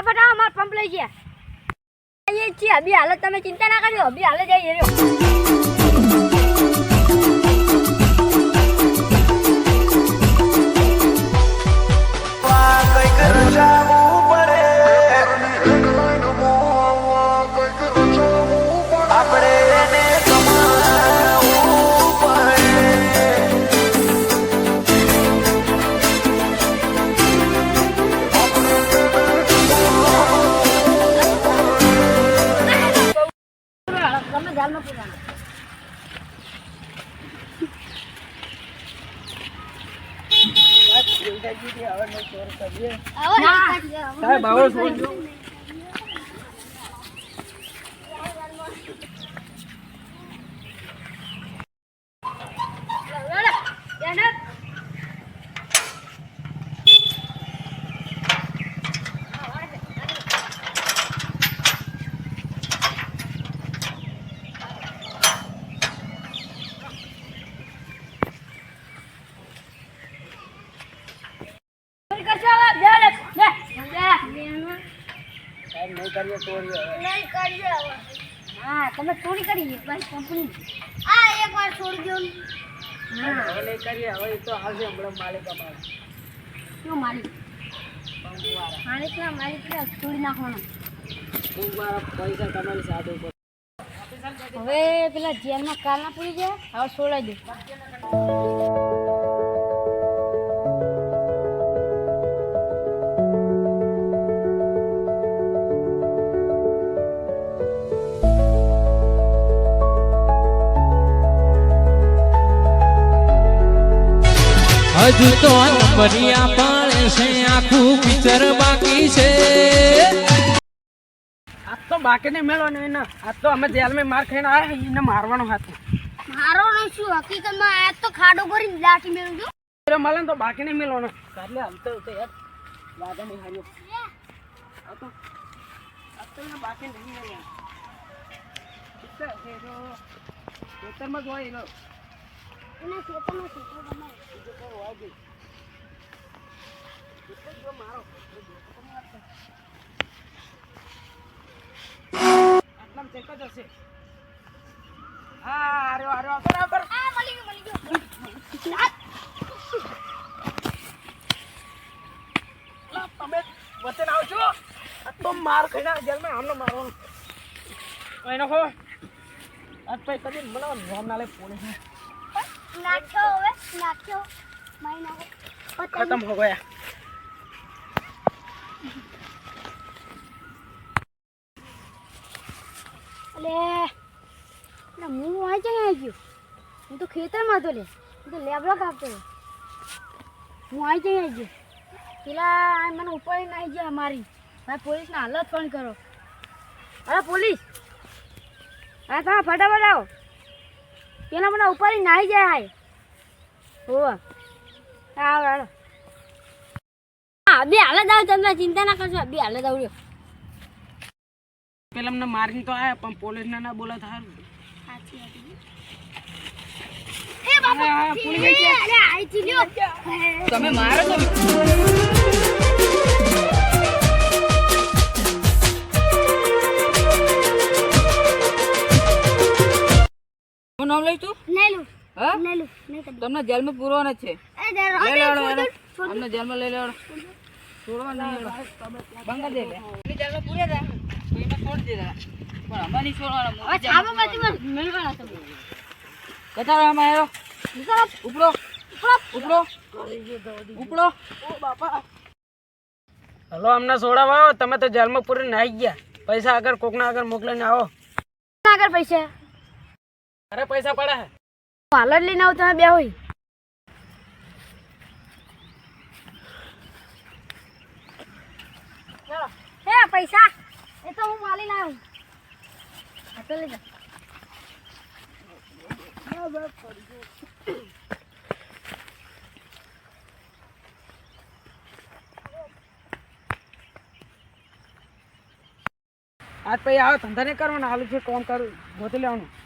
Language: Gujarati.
ફટાફટ આવો માર પંપ લઈ ગયા આઈએ છીએ અભી હાલત તમે ચિંતા ના કરજો અભી હાલે જઈએ રહ્યો તમે ચોરી કરી ભાઈ કંપની આ એક વાર છોડી દો હા હવે કરીએ હવે તો આવશે હમણાં માલિક અમારો શું માલિક માલિક છોડી નાખવાનો પૈસા તમારી સાથે હવે પેલા જેલમાં કાલ ના પૂરી ગયા હવે છોડાઈ દે હજુ તો નંબરિયા પાડે છે આખું પિક્ચર બાકી છે આજ તો બાકી નહીં મેળવાનો એને આજ તો અમે જેલમાં માર ખાઈને આવ્યા એને મારવાનો હતો મારવાનો શું હકીકતમાં આ તો ખાડો કરી લાઠી મેળવું છું મળે તો બાકી નહીં મેળવાનો એટલે હલતો યાર લાગે નહીં હાર્યો આ તો બાકી નહીં મેળવાનો ખેતરમાં જ હોય એનો એના ખેતરમાં શું મારો આટલામાં ચેક જ હશે હા આર્યો બરાબર આ મળી ગયો તમે વતન આવજો આ તો માર ખાઈને જેલમાં આમનો મારવાનો એનો હો આજ પછી કદી મને નોમ ના લે પોલીસ નાખ્યો માઈ નાખો ખતમ હો ગયા અલે ના હું વાંચ આવી ગયો હું તો ખેતરમાં હતો લે હું તો લેબડો કાપતો હું આવી ગયો પેલા મને ઉપર નાખી ગયા મારી ભાઈ પોલીસને હાલત પણ કરો અરે પોલીસ હા તમે ફટાફટ આવો પેલા મને ઉપર નાહી જાય હાય હોવા આવો હા બે હાલત આવ તમને ચિંતા ના કરશો બે હાલત આવડ્યો પેલા અમને મારીને તો આયા પણ પોલીસને ના બોલા થાય તમે મારો છો નામ લઈ તું તમને જેલમાં પૂરવાનો છે અમને જેલમાં લઈ લેવાનો છોડવા નહીં બંગા દે જેલમાં પૂર્યા હતા છોડી દીધા પણ અમે નહીં છોડવાના કતા આમાં આવ્યો ઉપડો હલો અમને છોડાવો આવો તમે તો જેલમાં પૂરી નાઈ ગયા પૈસા આગળ કોકના આગળ મોકલીને આવો આગળ પૈસા અરે પૈસા પડે હાલ જ લઈને આવો તમે બે હોય હે પૈસા એ તો હું માલી લાવ્યો હાથે લઈ જા આજ પછી આવો ધંધા નહીં કરવાના આલુ છે કોમ કરું ગોતી લેવાનું